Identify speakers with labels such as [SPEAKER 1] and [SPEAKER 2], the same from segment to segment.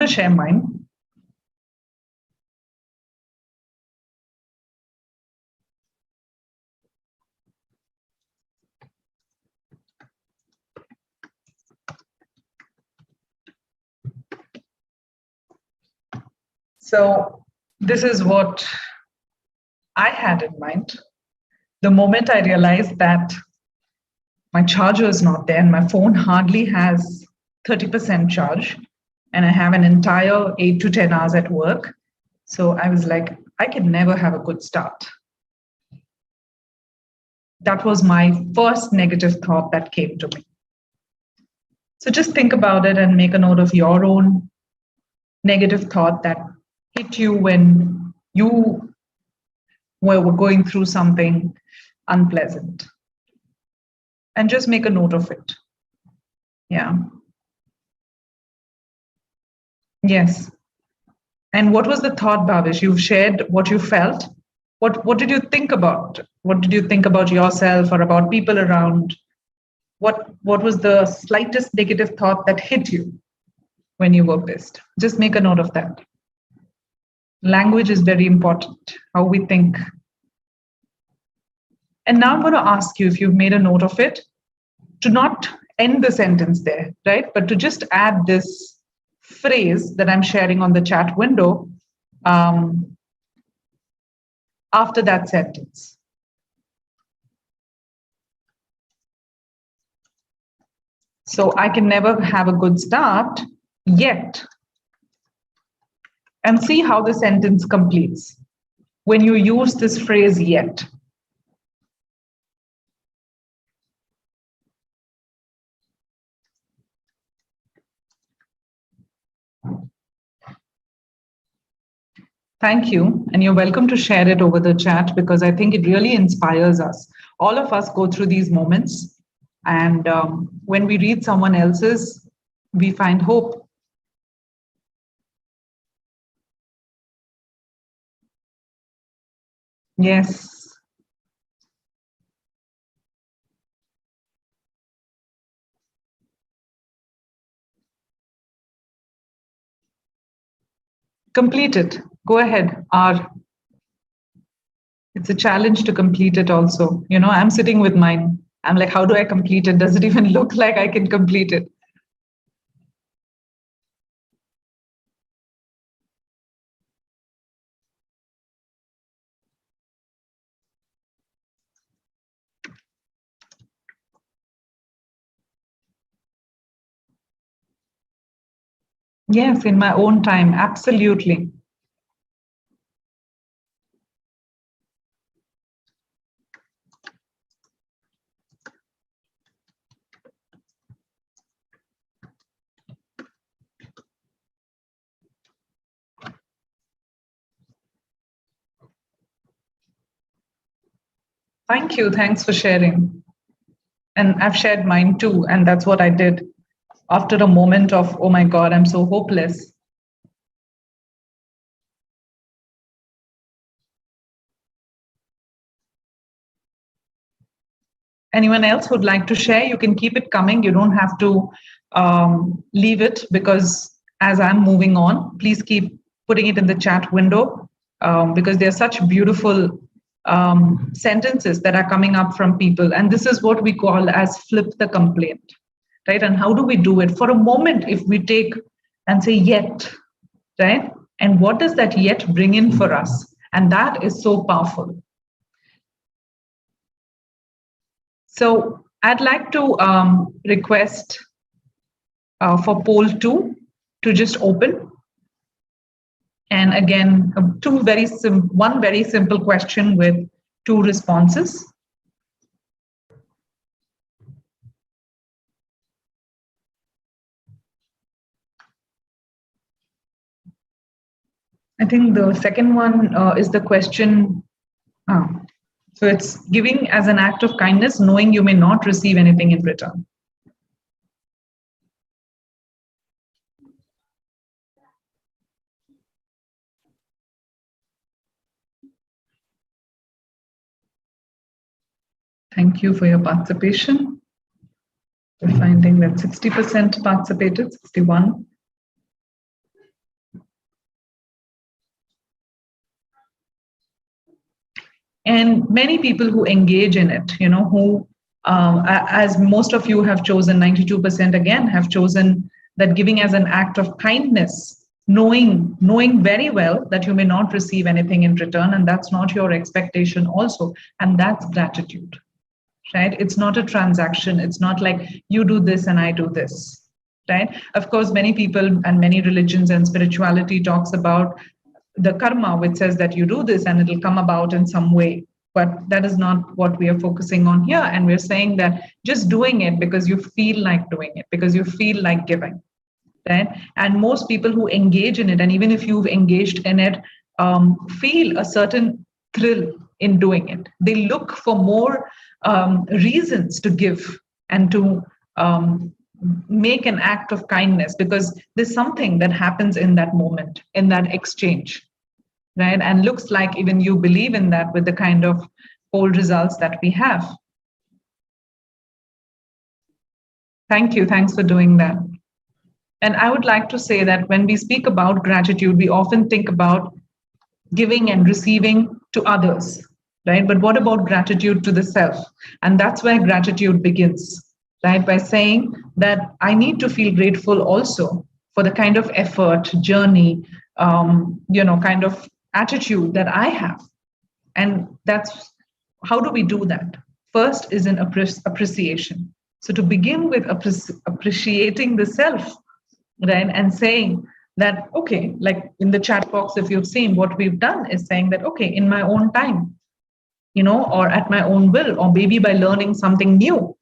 [SPEAKER 1] to share mine. So this is what I had in mind. The moment I realized that my charger is not there and my phone hardly has 30% charge, and I have an entire 8 to 10 hours at work. So I was like, I can never have a good start. That was my first negative thought that came to me. So just think about it and make a note of your own negative thought that hit you when you were going through something unpleasant. And just make a note of it. Yeah. Yes. And what was the thought, Bhavish? You've shared what you felt. What did you think about? What did you think about yourself or about people around? What was the slightest negative thought that hit you when you were pissed? Just make a note of that. Language is very important, how we think. And now I'm going to ask you, if you've made a note of it, to not end the sentence there, right? But to just add this phrase that I'm sharing on the chat window after that sentence. So I can never have a good start yet. And see how the sentence completes when you use this phrase yet. Thank you. And you're welcome to share it over the chat, because I think it really inspires us. All of us go through these moments. And when we read someone else's, we find hope. Yes. Complete it. Go ahead. It's a challenge to complete it also. You know, I'm sitting with mine. I'm like, how do I complete it? Does it even look like I can complete it? Yes, in my own time. Absolutely. Thank you. Thanks for sharing. And I've shared mine too. And that's what I did after a moment of, oh my God, I'm so hopeless. Anyone else would like to share? You can keep it coming. You don't have to leave it, because as I'm moving on, please keep putting it in the chat window, because there are such beautiful sentences that are coming up from people. And this is what we call as flip the complaint, right? And how do we do it? For a moment, if we take and say yet, right? And what does that yet bring in for us? And that is so powerful. So I'd like to request for poll 2 to just open. And again, one very simple question with 2 responses. I think the second one is the question. So it's giving as an act of kindness, knowing you may not receive anything in return. Thank you for your participation. We're finding that 60% participated, 61. And many people who engage in it, who, as most of you have chosen, 92% again have chosen that giving as an act of kindness, knowing very well that you may not receive anything in return, and that's not your expectation also, and that's gratitude, right? It's not a transaction. It's not like you do this and I do this, right? Of course, many people and many religions and spirituality talks about the karma, which says that you do this and it'll come about in some way. But that is not what we are focusing on here. And we're saying that just doing it because you feel like doing it, because you feel like giving, right? And most people who engage in it, and even if you've engaged in it, feel a certain thrill in doing it. They look for more reasons to give and to make an act of kindness, because there's something that happens in that moment, in that exchange, right? And looks like even you believe in that with the kind of poll results that we have. Thank you. Thanks for doing that. And I would like to say that when we speak about gratitude, we often think about giving and receiving to others, right? But what about gratitude to the self? And that's where gratitude begins, right? By saying that I need to feel grateful also for the kind of effort, journey, kind of attitude that I have. And that's how do we do that? First is an appreciation. So to begin with appreciating the self, right? And saying that, okay, like in the chat box, if you've seen, what we've done is saying that, okay, in my own time, or at my own will, or maybe by learning something new,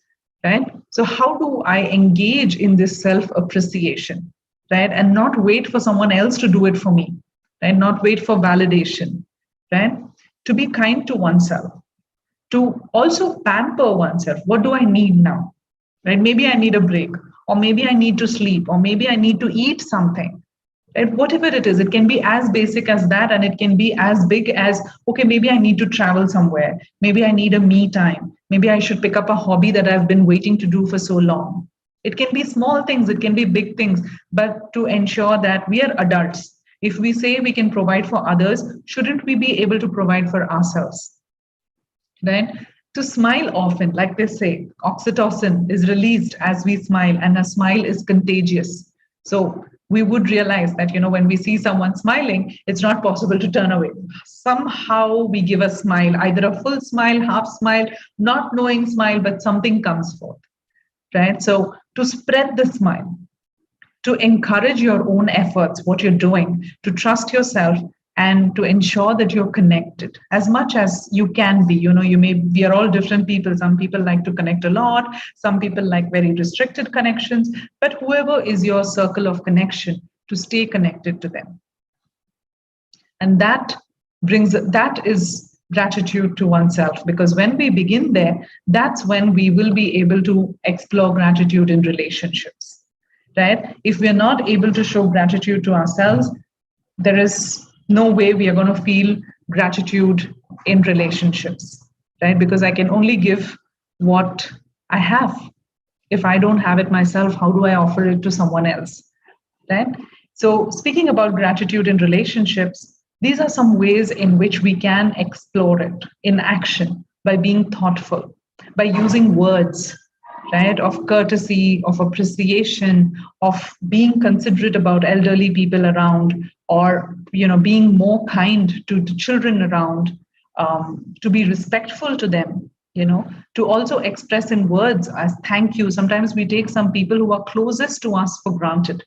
[SPEAKER 1] right? So how do I engage in this self-appreciation, right? And not wait for someone else to do it for me, right? Not wait for validation, right? To be kind to oneself, to also pamper oneself. What do I need now, right? Maybe I need a break, or maybe I need to sleep, or maybe I need to eat something, right? Whatever it is, it can be as basic as that, and it can be as big as, okay, maybe I need to travel somewhere. Maybe I need a me time. Maybe I should pick up a hobby that I've been waiting to do for so long. It can be small things, it can be big things, but to ensure that we are adults. If we say we can provide for others, shouldn't we be able to provide for ourselves, right? To smile often, like they say, oxytocin is released as we smile, and a smile is contagious. So we would realize that, when we see someone smiling, it's not possible to turn away. Somehow we give a smile, either a full smile, half smile, not knowing smile, but something comes forth, right? So to spread the smile, to encourage your own efforts, what you're doing, to trust yourself, and to ensure that you're connected as much as you can be. We are all different people. Some people like to connect a lot. Some people like very restricted connections, but whoever is your circle of connection, to stay connected to them. And that is gratitude to oneself, because when we begin there, that's when we will be able to explore gratitude in relationships, right? If we're not able to show gratitude to ourselves, there is no way we are going to feel gratitude in relationships, right? Because I can only give what I have. If I don't have it myself, how do I offer it to someone else, right? So speaking about gratitude in relationships, these are some ways in which we can explore it in action, by being thoughtful, by using words, right, of courtesy, of appreciation, of being considerate about elderly people around, or being more kind to the children around, to be respectful to them, to also express in words as thank you. Sometimes we take some people who are closest to us for granted,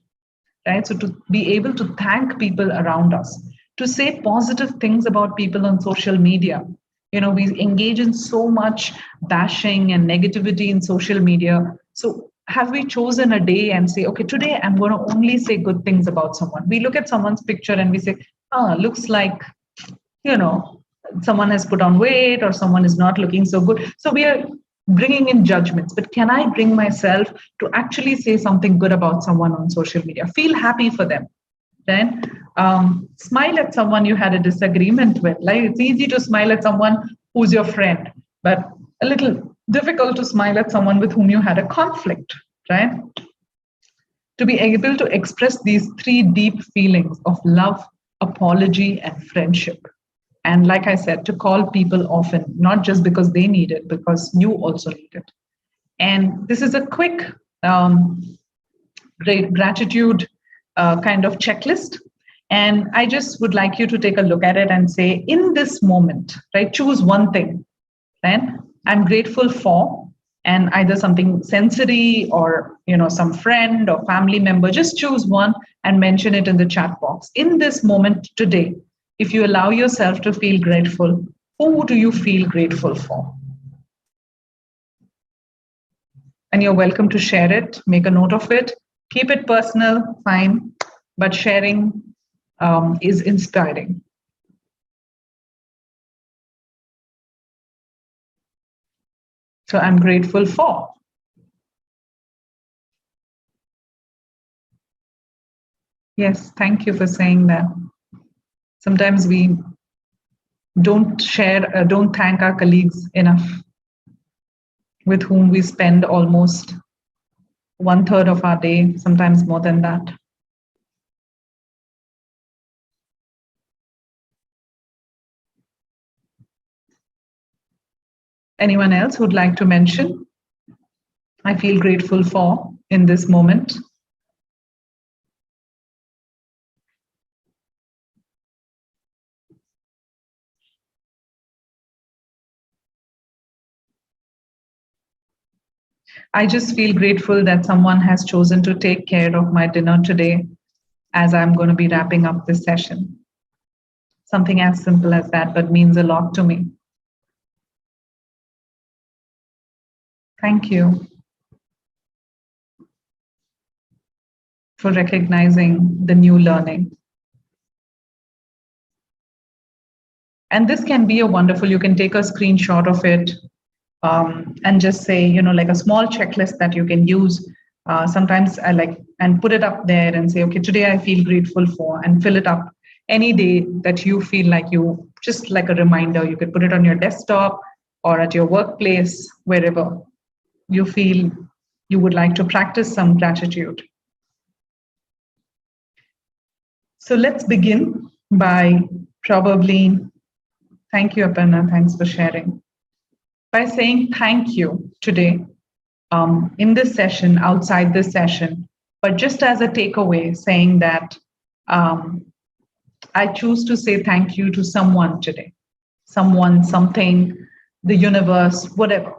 [SPEAKER 1] right? So to be able to thank people around us, to say positive things about people on social media. We engage in so much bashing and negativity in social media. So have we chosen a day and say, okay, today I'm going to only say good things about someone? We look at someone's picture and we say, looks like, someone has put on weight, or someone is not looking so good. So we are bringing in judgments. But can I bring myself to actually say something good about someone on social media? Feel happy for them. Then smile at someone you had a disagreement with. Like, it's easy to smile at someone who's your friend, but a little difficult to smile at someone with whom you had a conflict, right? To be able to express these three deep feelings of love, apology, and friendship, And like I said, to call people often, not just because they need it, because you also need it. And this is a quick great gratitude kind of checklist. And I just would like you to take a look at it and say, in this moment, right, choose one thing, right? I'm grateful for, and either something sensory or some friend or family member. Just choose one and mention it in the chat box. In this moment today, if you allow yourself to feel grateful, who do you feel grateful for? And you're welcome to share it, make a note of it, keep it personal, fine, but sharing is inspiring. So I'm grateful for. Yes, thank you for saying that. Sometimes we don't thank our colleagues enough, with whom we spend almost 1/3 of our day, sometimes more than that. Anyone else who'd like to mention, I feel grateful for in this moment? I just feel grateful that someone has chosen to take care of my dinner today as I'm going to be wrapping up this session. Something as simple as that, but means a lot to me. Thank you for recognizing the new learning. And this can be a wonderful, you can take a screenshot of it and just say, like a small checklist that you can use. Sometimes I like, and put it up there and say, okay, today I feel grateful for, and fill it up any day that you feel like you, just like a reminder. You could put it on your desktop or at your workplace, wherever you feel you would like to practice some gratitude. So let's begin by probably, thank you, Aparna, thanks for sharing. By saying thank you today in this session, outside this session, but just as a takeaway, saying that I choose to say thank you to someone today, someone, something, the universe, whatever,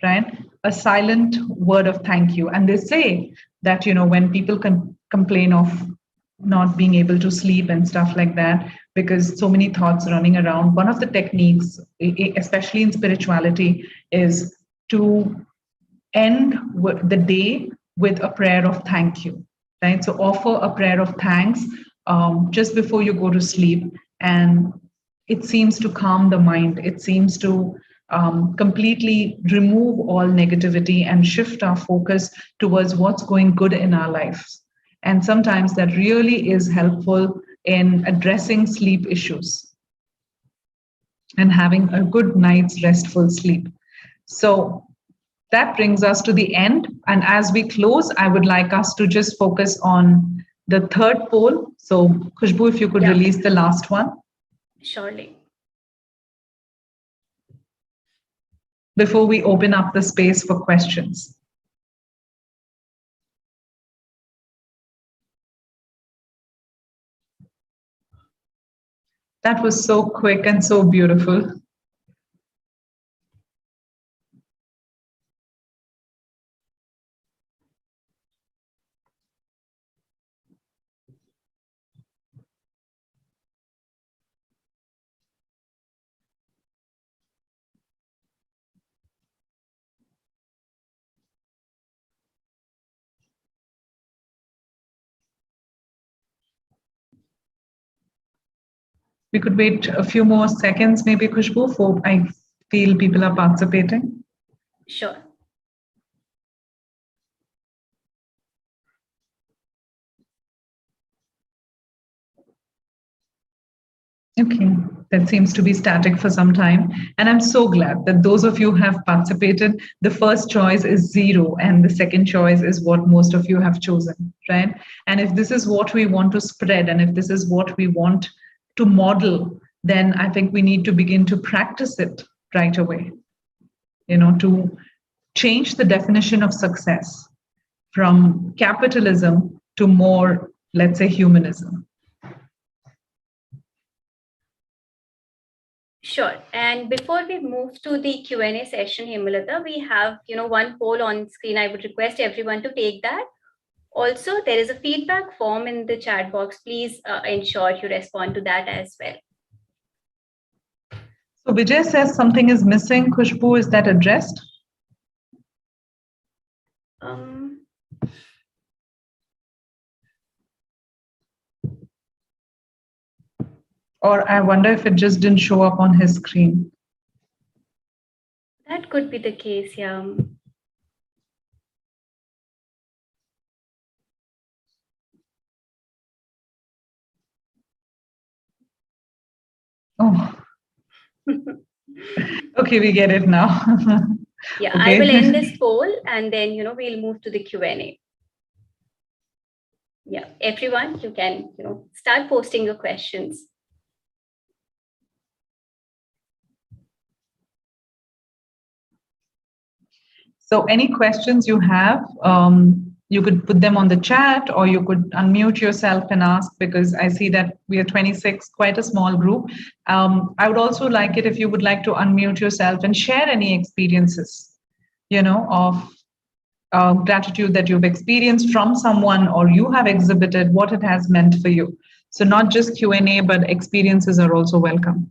[SPEAKER 1] right? A silent word of thank you. And they say that, when people can complain of not being able to sleep and stuff like that, because so many thoughts running around, one of the techniques, especially in spirituality, is to end the day with a prayer of thank you, right? So offer a prayer of thanks just before you go to sleep. And it seems to calm the mind. It seems to completely remove all negativity and shift our focus towards what's going good in our lives. And sometimes that really is helpful in addressing sleep issues and having a good night's restful sleep. So that brings us to the end. And as we close, I would like us to just focus on the third poll. So Khushbu, if you could release the last one.
[SPEAKER 2] Surely.
[SPEAKER 1] Before we open up the space for questions. That was so quick and so beautiful. We could wait a few more seconds, maybe, Khushbu, for I feel people are participating.
[SPEAKER 2] Sure.
[SPEAKER 1] Okay, that seems to be static for some time. And I'm so glad that those of you have participated. The first choice is 0, and the second choice is what most of you have chosen, right? And if this is what we want to spread, and if this is what we want to model, then I think we need to begin to practice it right away, to change the definition of success from capitalism to more, let's say, humanism.
[SPEAKER 2] Sure. And before we move to the Q&A session, Hemlata, we have, one poll on screen. I would request everyone to take that. Also, there is a feedback form in the chat box. Please ensure you respond to that as well.
[SPEAKER 1] So Vijay says something is missing. Khushbu, is that addressed? Or I wonder if it just didn't show up on his screen.
[SPEAKER 2] That could be the case, yeah.
[SPEAKER 1] Oh. Okay, we get it now.
[SPEAKER 2] Yeah,
[SPEAKER 1] Okay.
[SPEAKER 2] I will end this poll and then, we'll move to the Q&A. Yeah, everyone, you can, start posting your questions.
[SPEAKER 1] So any questions you have, you could put them on the chat, or you could unmute yourself and ask, because I see that we are 26, quite a small group. I would also like it if you would like to unmute yourself and share any experiences, of gratitude that you've experienced from someone or you have exhibited, what it has meant for you. So not just Q&A, but experiences are also welcome.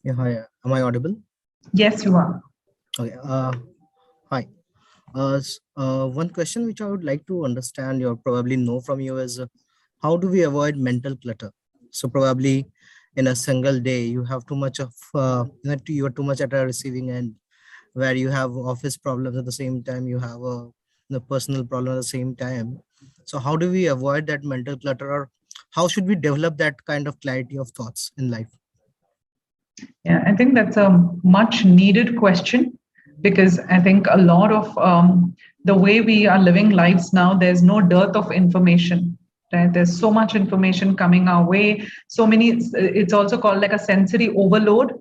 [SPEAKER 3] Yeah, hi. Am I audible?
[SPEAKER 1] Yes, you are.
[SPEAKER 3] Okay. Hi. One question which I would like to understand, or probably know from you, is how do we avoid mental clutter? So probably in a single day, you have too much of, you are too much at a receiving end, where you have office problems at the same time, you have the personal problem at the same time. So how do we avoid that mental clutter, or how should we develop that kind of clarity of thoughts in life?
[SPEAKER 1] Yeah, I think that's a much needed question, because I think a lot of the way we are living lives now, there's no dearth of information. Right? There's so much information coming our way. So many, it's also called like a sensory overload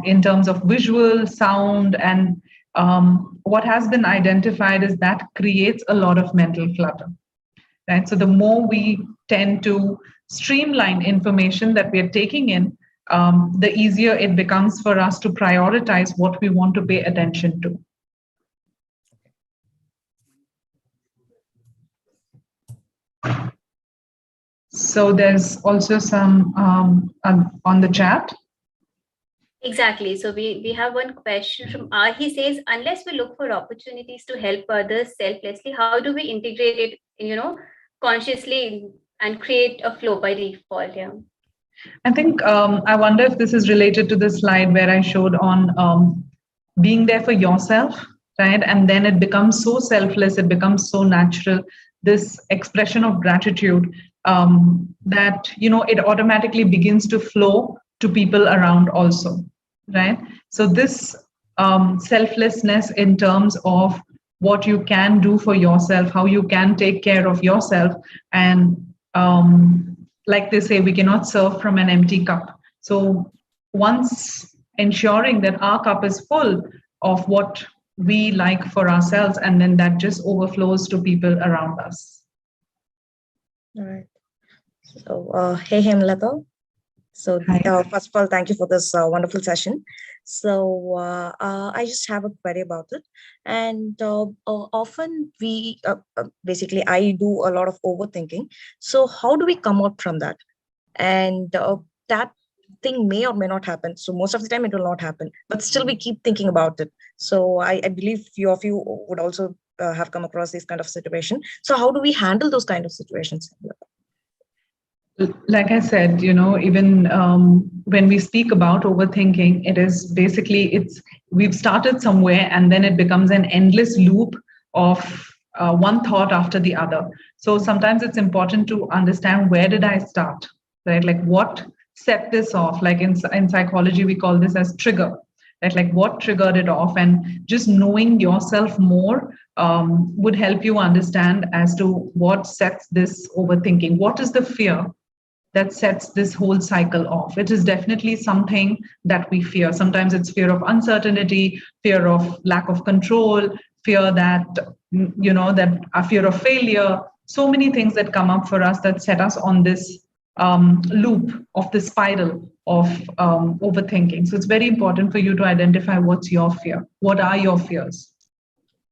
[SPEAKER 1] in terms of visual, sound, and what has been identified is that creates a lot of mental clutter. Right? So the more we tend to streamline information that we are taking in, the easier it becomes for us to prioritize what we want to pay attention to. So there's also some on the chat.
[SPEAKER 2] Exactly. So we have one question from he says, unless we look for opportunities to help others selflessly, how do we integrate it, consciously and create a flow by default? Yeah.
[SPEAKER 1] I think I wonder if this is related to the slide where I showed on being there for yourself, right? And then it becomes so selfless, it becomes so natural, this expression of gratitude that, it automatically begins to flow to people around also, right? So this selflessness in terms of what you can do for yourself, how you can take care of yourself, and like they say, we cannot serve from an empty cup. So once ensuring that our cup is full of what we like for ourselves, and then that just overflows to people around us.
[SPEAKER 4] All right. So, hey, Hemlata. So, first of all, thank you for this wonderful session. So, I just have a query about it. And often basically, I do a lot of overthinking. So, how do we come out from that? And that thing may or may not happen. So, most of the time, it will not happen. But still, we keep thinking about it. So, I believe few of you would also have come across this kind of situation. So, how do we handle those kind of situations?
[SPEAKER 1] Like I said, even when we speak about overthinking, it is basically, we've started somewhere and then it becomes an endless loop of one thought after the other. So sometimes it's important to understand, where did I start, right? Like what set this off? Like in psychology, we call this as trigger, right? Like what triggered it off, and just knowing yourself more would help you understand as to what sets this overthinking. What is the fear that sets this whole cycle off? It is definitely something that we fear. Sometimes it's fear of uncertainty, fear of lack of control, fear that, that a fear of failure. So many things that come up for us that set us on this loop of the spiral of overthinking. So it's very important for you to identify what's your fear. What are your fears?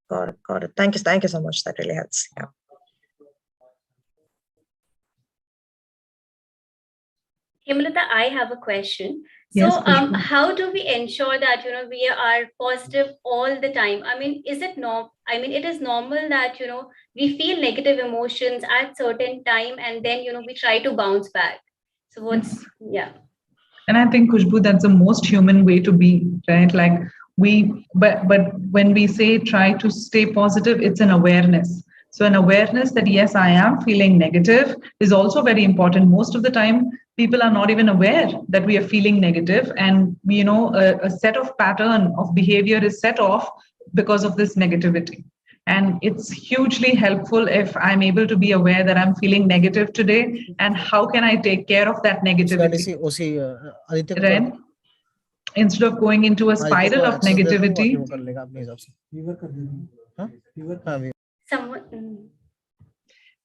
[SPEAKER 4] Got it. Got it. Thank you so much. That really helps. Yeah.
[SPEAKER 2] Himlata, I have a question.
[SPEAKER 1] Yes,
[SPEAKER 2] So, how do we ensure that we are positive all the time? I mean, is it it is normal that we feel negative emotions at certain time, and then we try to bounce back. So what's yeah.
[SPEAKER 1] And I think, Khushbu, that's the most human way to be, right? Like but when we say try to stay positive, it's an awareness. So an awareness that, yes, I am feeling negative is also very important. Most of the time, people are not even aware that we are feeling negative. And, a set of pattern of behavior is set off because of this negativity. And it's hugely helpful if I'm able to be aware that I'm feeling negative today, and how can I take care of that negativity? Right? Instead of going into a spiral of negativity.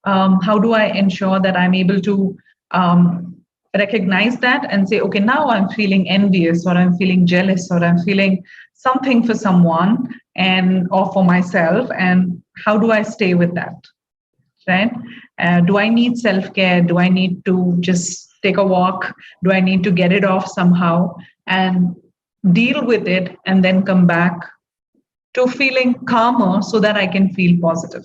[SPEAKER 1] How do I ensure that I'm able to recognize that and say, okay, now I'm feeling envious, or I'm feeling jealous, or I'm feeling something for someone or for myself, and how do I stay with that? Right? Do I need self-care? Do I need to just take a walk? Do I need to get it off somehow and deal with it, and then come back to feeling calmer so that I can feel positive?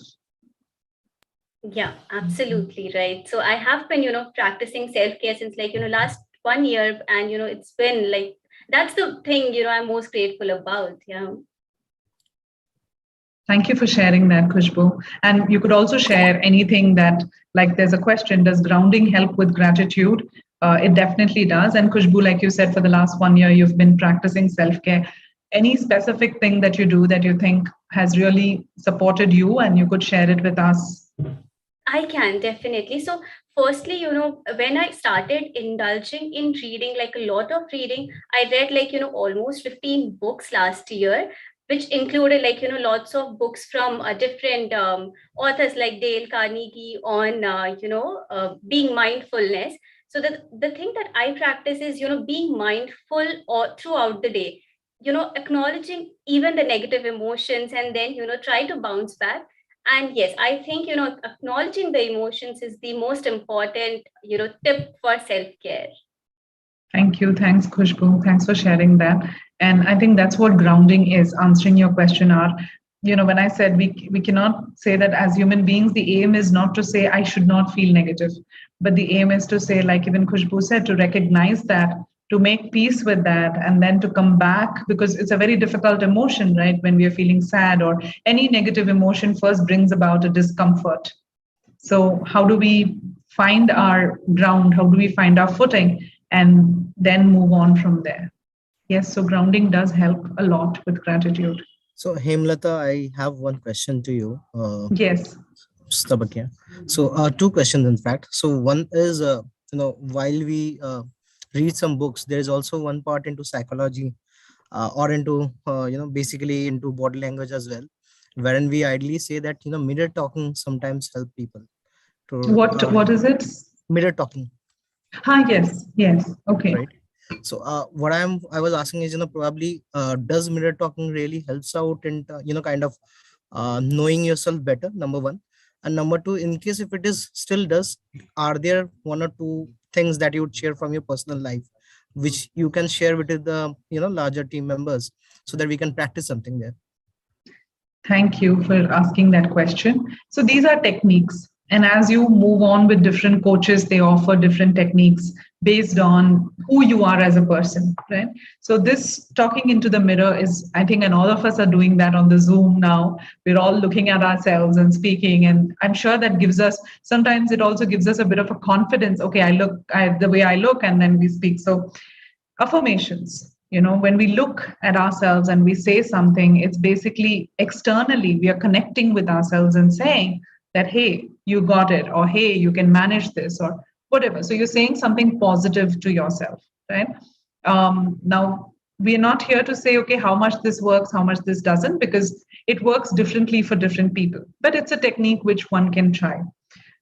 [SPEAKER 2] Yeah, absolutely right. So I have been, practicing self-care since last 1 year, and it's been like, that's the thing, I'm most grateful about. Yeah.
[SPEAKER 1] Thank you for sharing that, Khushbu. And you could also share anything that, like, there's a question, does grounding help with gratitude? It definitely does. And Khushbu, like you said, for the last 1 year, you've been practicing self-care. Any specific thing that you do that you think has really supported you, and you could share it with us?
[SPEAKER 2] I can definitely. So firstly, when I started indulging in reading, like a lot of reading, I read almost 15 books last year, which included lots of books from different authors like Dale Carnegie on being mindfulness. So the thing that I practice is being mindful throughout the day, acknowledging even the negative emotions, and then try to bounce back. And yes, I think acknowledging the emotions is the most important tip for self-care.
[SPEAKER 1] Thank you. Thanks, Khushbu. Thanks for sharing that. And I think that's what grounding is. Answering your question, when I said we cannot say that as human beings, the aim is not to say I should not feel negative, but the aim is to say, like even Khushbu said, to recognize that, to make peace with that, and then to come back, because it's a very difficult emotion, right? When we are feeling sad or any negative emotion, first brings about a discomfort. So how do we find our ground? How do we find our footing? And then move on from there. Yes, so grounding does help a lot with gratitude.
[SPEAKER 3] So Hemlata, I have one question to you.
[SPEAKER 1] Yes.
[SPEAKER 3] So two questions in fact. So one is, while we read some books, there is also one part into psychology or into, basically into body language as well, wherein we ideally say that, mirror talking sometimes help people.
[SPEAKER 1] What is it?
[SPEAKER 3] Mirror talking.
[SPEAKER 1] Yes. Okay.
[SPEAKER 3] Right. So what I was asking is, probably does mirror talking really helps out in, kind of knowing yourself better, number one. And number two, in case if it is still does, are there one or two things that you would share from your personal life, which you can share with the, larger team members, so that we can practice something there?
[SPEAKER 1] Thank you for asking that question. So these are techniques. And as you move on with different coaches, they offer different techniques based on who you are as a person, right? So this talking into the mirror is, I think, and all of us are doing that on the Zoom now. We're all looking at ourselves and speaking. And I'm sure that gives us, sometimes it also gives us a bit of a confidence. Okay, I look the way I look, and then we speak. So affirmations. When we look at ourselves and we say something, it's basically externally, we are connecting with ourselves and saying that, hey, you got it, or hey, you can manage this, or whatever. So you're saying something positive to yourself, right? Now, we're not here to say, okay, how much this works, how much this doesn't, because it works differently for different people. But it's a technique which one can try.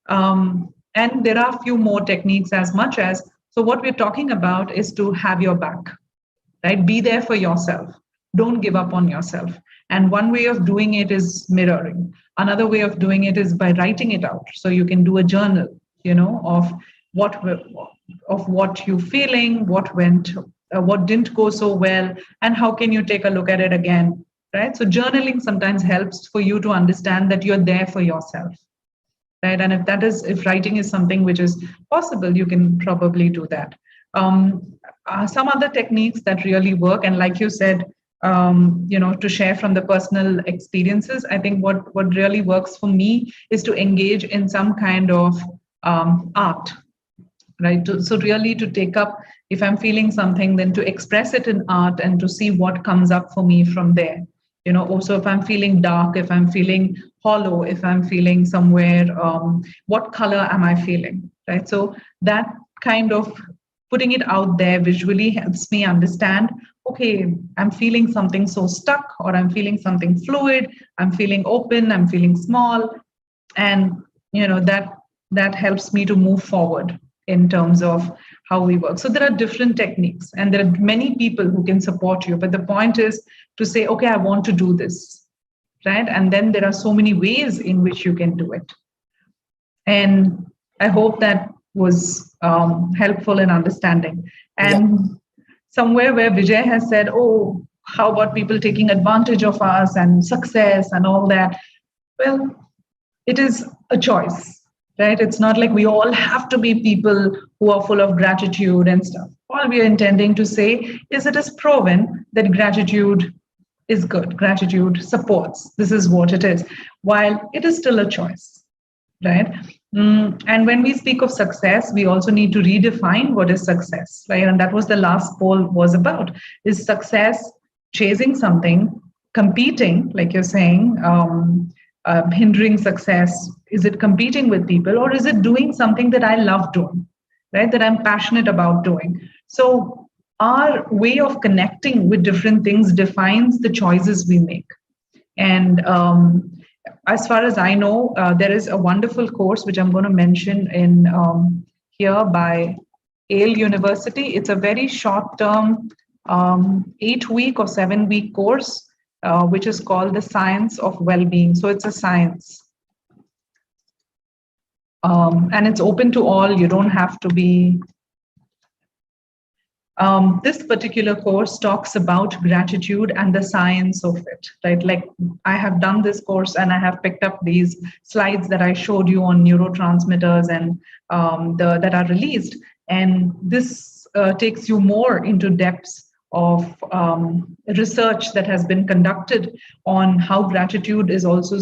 [SPEAKER 1] And there are a few more techniques as much as, so what we're talking about is to have your back, right? Be there for yourself. Don't give up on yourself. And one way of doing it is mirroring. Another way of doing it is by writing it out. So you can do a journal, of what you're feeling, what didn't go so well, and how can you take a look at it again, right? So journaling sometimes helps for you to understand that you're there for yourself, right? And if writing is something which is possible, you can probably do that. Some other techniques that really work, and like you said, to share from the personal experiences, I think what really works for me is to engage in some kind of art, right? So really to take up, if I'm feeling something, then to express it in art and to see what comes up for me from there. Also if I'm feeling dark, if I'm feeling hollow, if I'm feeling somewhere, what color am I feeling, right? So that kind of putting it out there visually helps me understand, okay, I'm feeling something so stuck, or I'm feeling something fluid, I'm feeling open, I'm feeling small. And, that helps me to move forward in terms of how we work. So there are different techniques and there are many people who can support you. But the point is to say, okay, I want to do this, right? And then there are so many ways in which you can do it. And I hope that was helpful in understanding. And somewhere where Vijay has said, oh, how about people taking advantage of us and success and all that? Well, it is a choice, right? It's not like we all have to be people who are full of gratitude and stuff. All we are intending to say is it is proven that gratitude is good. Gratitude supports. This is what it is, while it is still a choice, right? And when we speak of success, we also need to redefine what is success, right? And that was the last poll was about. Is success chasing something, competing, like you're saying, hindering success? Is it competing with people, or is it doing something that I love doing, right? That I'm passionate about doing? So our way of connecting with different things defines the choices we make. And as far as I know, there is a wonderful course which I'm going to mention in here by Yale University. It's a very short-term 8-week or 7-week course, which is called the Science of Well-Being. So it's a science. And it's open to all. You don't have to be... this particular course talks about gratitude and the science of it, right? Like I have done this course and I have picked up these slides that I showed you on neurotransmitters and that are released. And this takes you more into depths of research that has been conducted on how gratitude is also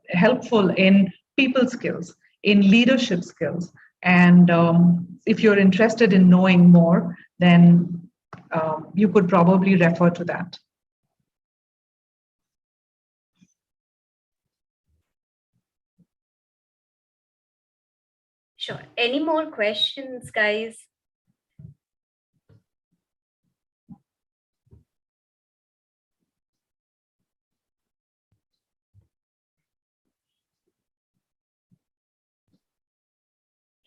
[SPEAKER 1] helpful in people skills, in leadership skills. And if you're interested in knowing more, then you could probably refer to that.
[SPEAKER 2] Sure. Any more questions, guys?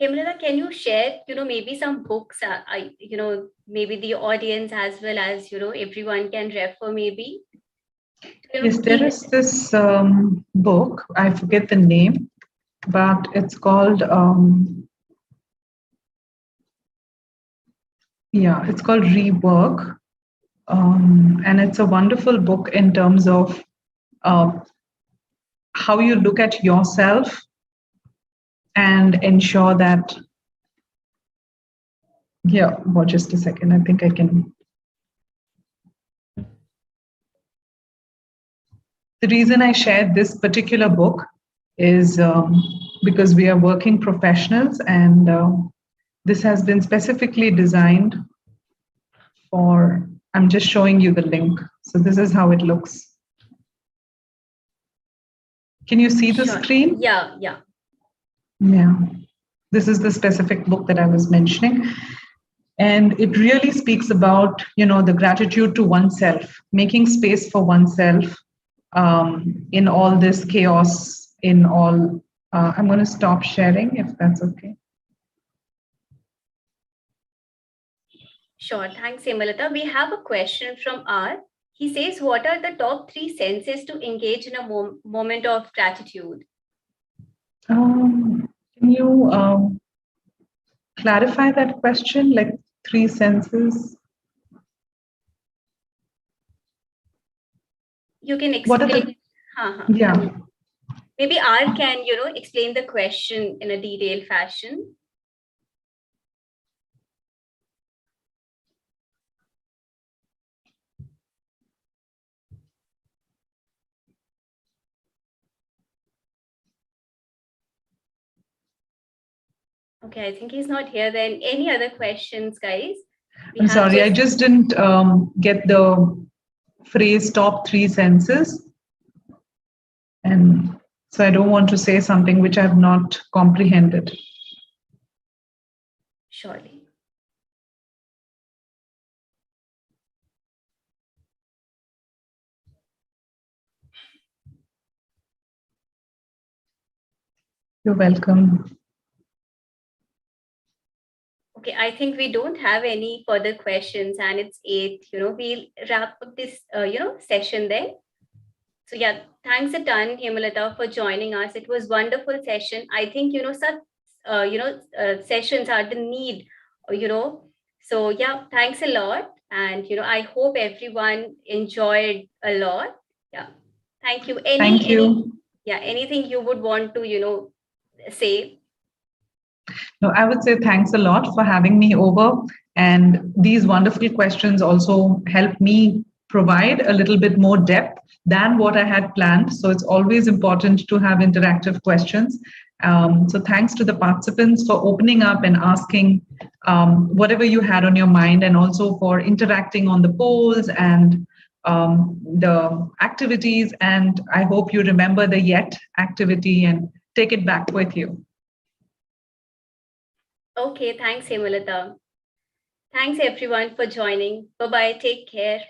[SPEAKER 2] Hemlata, can you share, maybe some books, maybe the audience as well as, everyone can refer maybe?
[SPEAKER 1] Yes, there is this book, I forget the name, but it's called, it's called Rework. And it's a wonderful book in terms of how you look at yourself and ensure that, just a second, I think I can. The reason I shared this particular book is because we are working professionals, and this has been specifically designed for I'm just showing you the link. So this is how it looks. Can you see the screen?
[SPEAKER 2] Yeah.
[SPEAKER 1] Yeah. This is the specific book that I was mentioning. And it really speaks about, the gratitude to oneself, making space for oneself in all this chaos, in all. I'm going to stop sharing if that's okay.
[SPEAKER 2] Sure. Thanks, Hemlata. We have a question from R. He says, what are the top 3 senses to engage in a moment of gratitude?
[SPEAKER 1] Can you clarify that question, like 3 senses?
[SPEAKER 2] You can explain.
[SPEAKER 1] What are the, yeah.
[SPEAKER 2] Maybe R can, explain the question in a detailed fashion. Okay, I think he's not here then. Any other questions, guys?
[SPEAKER 1] I'm sorry, I just didn't get the phrase top 3 senses. And so I don't want to say something which I've not comprehended.
[SPEAKER 2] Surely.
[SPEAKER 1] You're welcome.
[SPEAKER 2] Okay, I think we don't have any further questions and it's 8, we'll wrap up this, session there. So yeah, thanks a ton, Hemlata, for joining us. It was wonderful session. I think, such, sessions are the need, So yeah, thanks a lot. And, I hope everyone enjoyed a lot. Yeah. Thank you.
[SPEAKER 1] Thank you.
[SPEAKER 2] Anything you would want to, say?
[SPEAKER 1] No, I would say thanks a lot for having me over. And these wonderful questions also help me provide a little bit more depth than what I had planned. So it's always important to have interactive questions. So thanks to the participants for opening up and asking whatever you had on your mind, and also for interacting on the polls and the activities. And I hope you remember the yet activity and take it back with you.
[SPEAKER 2] Okay, thanks, Hemlata. Thanks everyone for joining. Bye-bye. Take care.